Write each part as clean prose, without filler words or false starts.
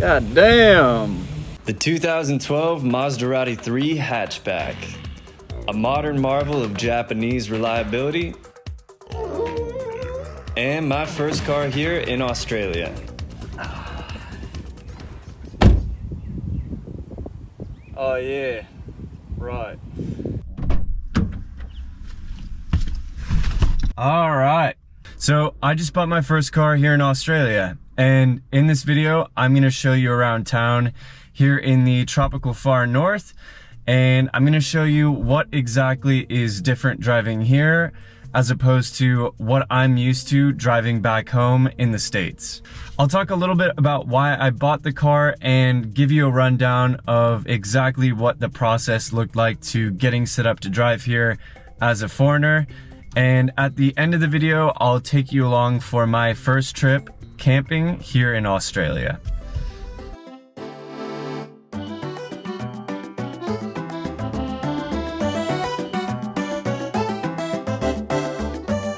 God damn. The 2012 Mazda 3 hatchback. A modern marvel of Japanese reliability. And my first car here in Australia. Oh yeah, right. All right. So I just bought my first car here in Australia. And in this video, I'm gonna show you around town here in the tropical far north. And I'm gonna show you what exactly is different driving here as opposed to what I'm used to driving back home in the States. I'll talk a little bit about why I bought the car and give you a rundown of exactly what the process looked like to getting set up to drive here as a foreigner. And at the end of the video, I'll take you along for my first trip camping here in Australia.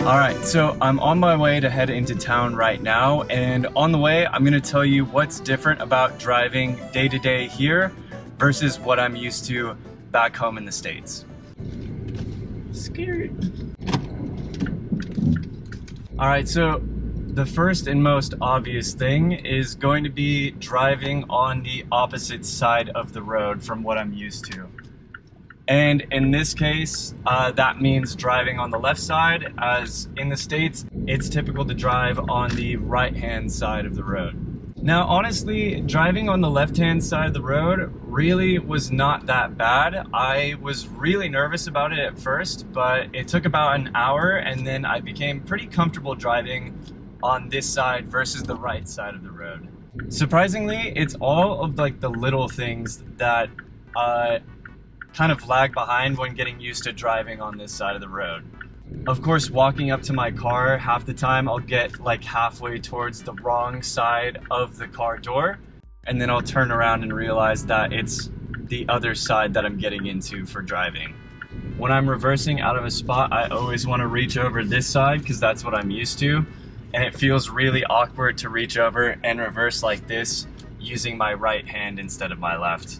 All right, so I'm on my way to head into town right now, and on the way, I'm gonna tell you what's different about driving day to day here versus what I'm used to back home in the States. Scared. All right, so the first and most obvious thing is going to be driving on the opposite side of the road from what I'm used to. And in this case, that means driving on the left side, as in the States, it's typical to drive on the right-hand side of the road. Now, honestly, driving on the left-hand side of the road really was not that bad. I was really nervous about it at first, but it took about an hour, and then I became pretty comfortable driving on this side versus the right side of the road. Surprisingly, it's all of like the little things that kind of lag behind when getting used to driving on this side of the road. Of course, walking up to my car, half the time I'll get like halfway towards the wrong side of the car door, and then I'll turn around and realize that it's the other side that I'm getting into for driving. When I'm reversing out of a spot, I always want to reach over this side because that's what I'm used to, and it feels really awkward to reach over and reverse like this using my right hand instead of my left.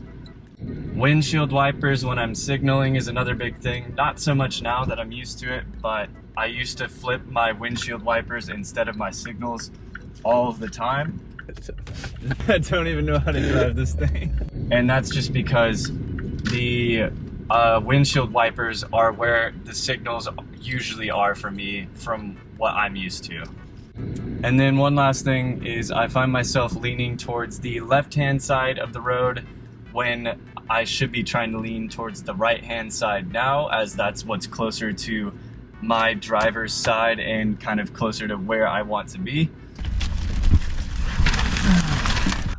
Windshield wipers when I'm signaling is another big thing. Not so much now that I'm used to it, but I used to flip my windshield wipers instead of my signals all of the time. I don't even know how to drive this thing. And that's just because the windshield wipers are where the signals usually are for me from what I'm used to. And then one last thing is I find myself leaning towards the left-hand side of the road when I should be trying to lean towards the right-hand side now, as that's what's closer to my driver's side and kind of closer to where I want to be.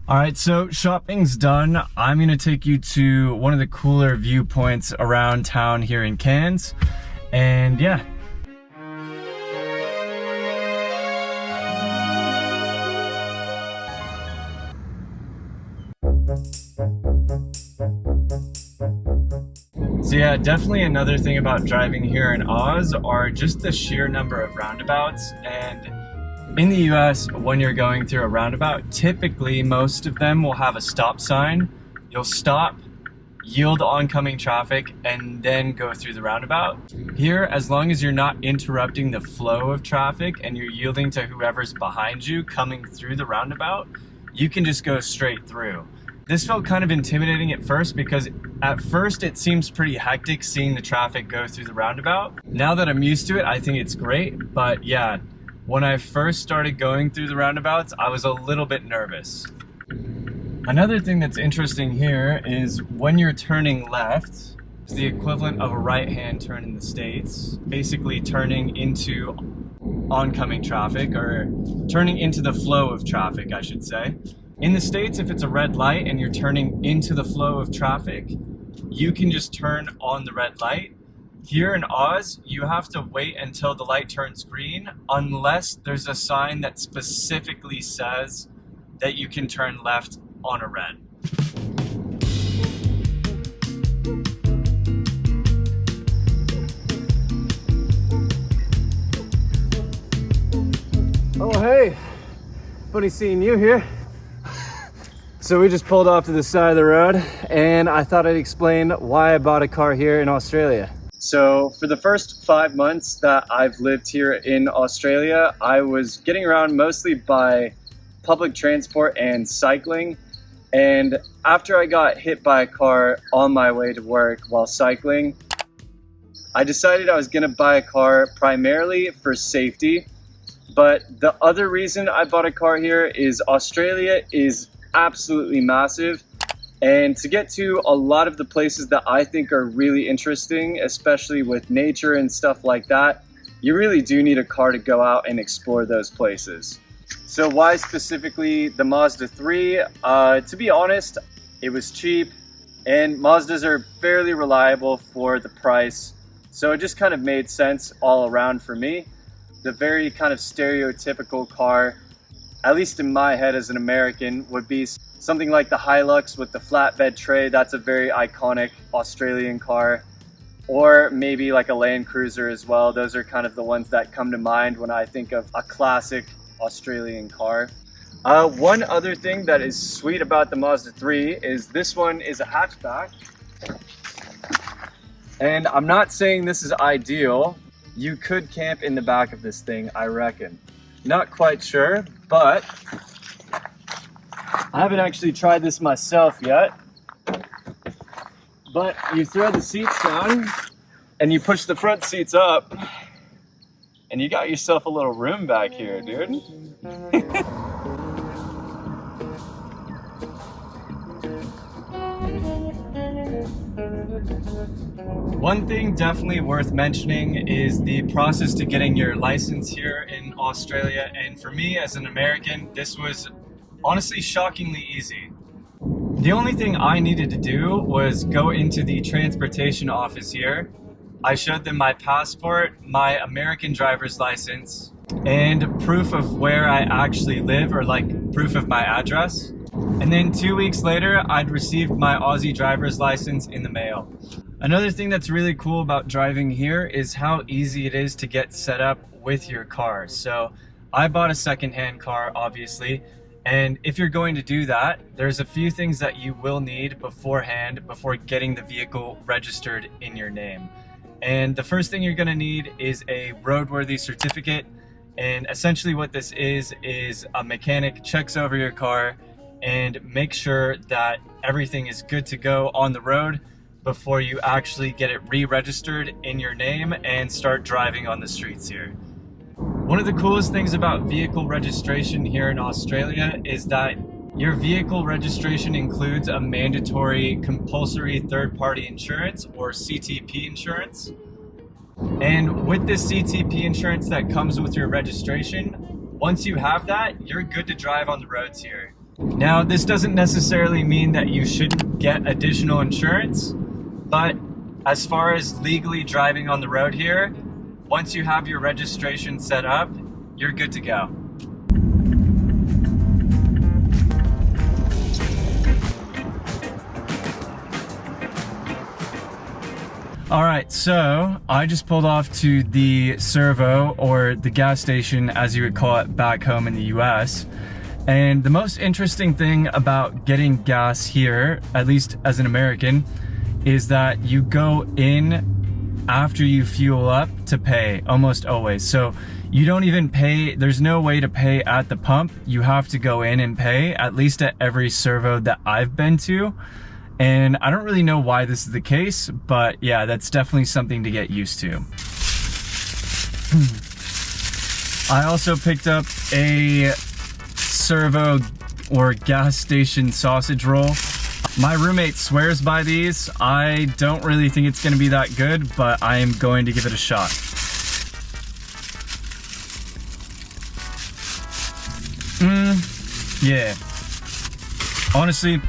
All right, so shopping's done. I'm gonna take you to one of the cooler viewpoints around town here in Cairns, and yeah. So yeah, definitely another thing about driving here in Oz are just the sheer number of roundabouts. And in the US, when you're going through a roundabout, typically most of them will have a stop sign. You'll stop, yield oncoming traffic, and then go through the roundabout. Here, as long as you're not interrupting the flow of traffic and you're yielding to whoever's behind you coming through the roundabout, you can just go straight through. This felt kind of intimidating at first because at first it seems pretty hectic seeing the traffic go through the roundabout. Now that I'm used to it, I think it's great, but yeah, when I first started going through the roundabouts, I was a little bit nervous. Another thing that's interesting here is when you're turning left, it's the equivalent of a right-hand turn in the States, basically turning into oncoming traffic, or turning into the flow of traffic, I should say. In the States, if it's a red light and you're turning into the flow of traffic, you can just turn on the red light. Here in Oz, you have to wait until the light turns green unless there's a sign that specifically says that you can turn left on a red. Oh hey, funny seeing you here. So we just pulled off to the side of the road, and I thought I'd explain why I bought a car here in Australia. So for the first 5 months that I've lived here in Australia, I was getting around mostly by public transport and cycling. And after I got hit by a car on my way to work while cycling, I decided I was gonna buy a car primarily for safety. But the other reason I bought a car here is Australia is absolutely massive, and to get to a lot of the places that I think are really interesting, especially with nature and stuff like that, you really do need a car to go out and explore those places. So why specifically the Mazda 3? To be honest, it was cheap, and Mazdas are fairly reliable for the price, so it just kind of made sense all around for me. The very kind of stereotypical car, at least in my head as an American, would be something like the Hilux with the flatbed tray. That's a very iconic Australian car. Or maybe like a Land Cruiser as well. Those are kind of the ones that come to mind when I think of a classic Australian car. One other thing that is sweet about the Mazda 3 is this one is a hatchback. And I'm not saying this is ideal. You could camp in the back of this thing, I reckon. Not quite sure, but I haven't actually tried this myself yet. But you throw the seats down and you push the front seats up and you got yourself a little room back here, dude. One thing definitely worth mentioning is the process to getting your license here in Australia, and for me as an American, this was honestly shockingly easy. The only thing I needed to do was go into the transportation office here. I showed them my passport, my American driver's license, and proof of where I actually live, or like proof of my address. And then 2 weeks later, I'd received my Aussie driver's license in the mail. Another thing that's really cool about driving here is how easy it is to get set up with your car. So I bought a secondhand car, obviously, and if you're going to do that, there's a few things that you will need beforehand before getting the vehicle registered in your name. And the first thing you're gonna need is a roadworthy certificate. And essentially what this is a mechanic checks over your car and makes sure that everything is good to go on the road before you actually get it re-registered in your name and start driving on the streets here. One of the coolest things about vehicle registration here in Australia is that your vehicle registration includes a mandatory compulsory third-party insurance, or CTP insurance. And with this CTP insurance that comes with your registration, once you have that, you're good to drive on the roads here. Now, this doesn't necessarily mean that you shouldn't get additional insurance, but as far as legally driving on the road here, once you have your registration set up, you're good to go. All right, so I just pulled off to the servo, or the gas station as you would call it back home in the US. And the most interesting thing about getting gas here, at least as an American, is that you go in after you fuel up to pay, almost always. So you don't even pay, there's no way to pay at the pump. You have to go in and pay, at least at every servo that I've been to. And I don't really know why this is the case, but yeah, that's definitely something to get used to. I also picked up a servo or gas station sausage roll. My roommate swears by these. I don't really think it's gonna be that good, but I am going to give it a shot. Yeah. Honestly,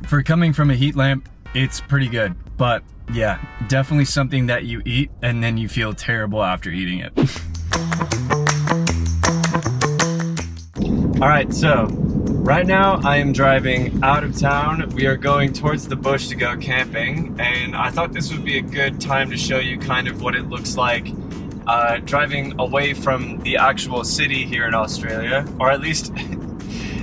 for coming from a heat lamp, it's pretty good. But yeah, definitely something that you eat and then you feel terrible after eating it. All right, so right now I am driving out of town. We are going towards the bush to go camping, and I thought this would be a good time to show you kind of what it looks like driving away from the actual city here in Australia, or at least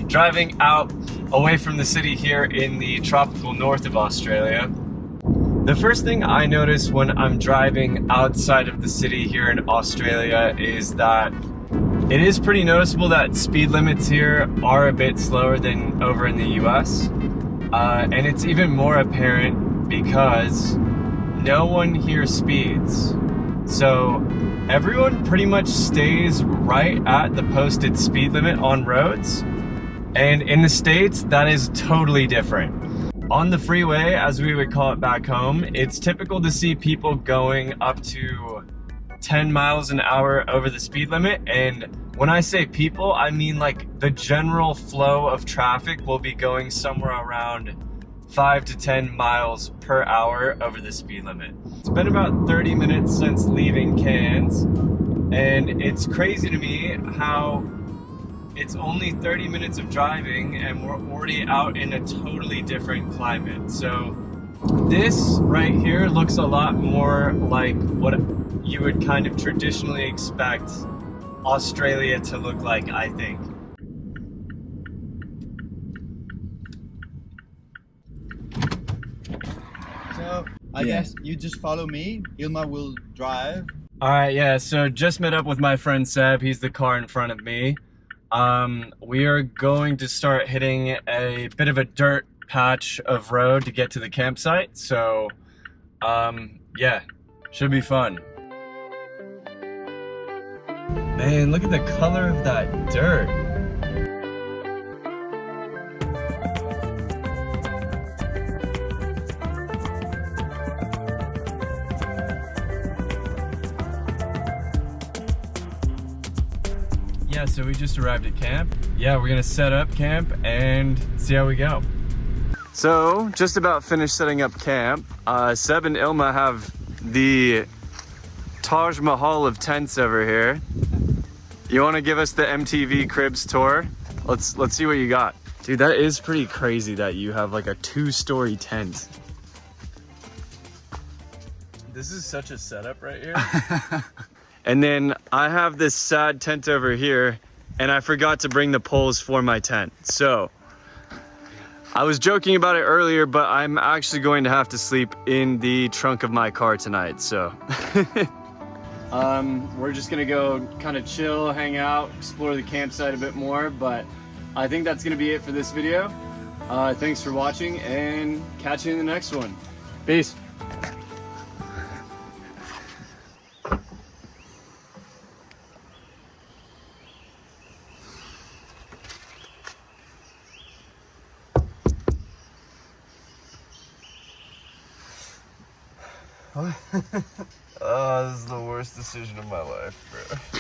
driving out away from the city here in the tropical north of Australia. The first thing I notice when I'm driving outside of the city here in Australia is that it is pretty noticeable that speed limits here are a bit slower than over in the US. And it's even more apparent because no one here speeds. So everyone pretty much stays right at the posted speed limit on roads. And in the States, that is totally different. On the freeway, as we would call it back home, it's typical to see people going up to 10 miles an hour over the speed limit. And when I say people, I mean like the general flow of traffic will be going somewhere around 5 to 10 miles per hour over the speed limit. It's been about 30 minutes since leaving Cairns, and it's crazy to me how it's only 30 minutes of driving and we're already out in a totally different climate. So this right here looks a lot more like what you would kind of traditionally expect Australia to look like, I think. So I guess you just follow me. Ilma will drive. All right, yeah, so just met up with my friend Seb. He's the car in front of me. We are going to start hitting a bit of a dirt patch of road to get to the campsite. So, yeah, should be fun. Man, look at the color of that dirt. Yeah, so we just arrived at camp. Yeah, we're gonna set up camp and see how we go. So, just about finished setting up camp. Seb and Ilma have the Taj Mahal of tents over here. You wanna give us the MTV Cribs tour? Let's see what you got. Dude, that is pretty crazy that you have like a 2-story tent. This is such a setup right here. And then I have this sad tent over here, and I forgot to bring the poles for my tent. So I was joking about it earlier, but I'm actually going to have to sleep in the trunk of my car tonight. So we're just gonna go kind of chill, hang out, explore the campsite a bit more, but I think that's gonna be it for this video. Thanks for watching, and catch you in the next one. Peace. Oh, this is the worst decision of my life, bro.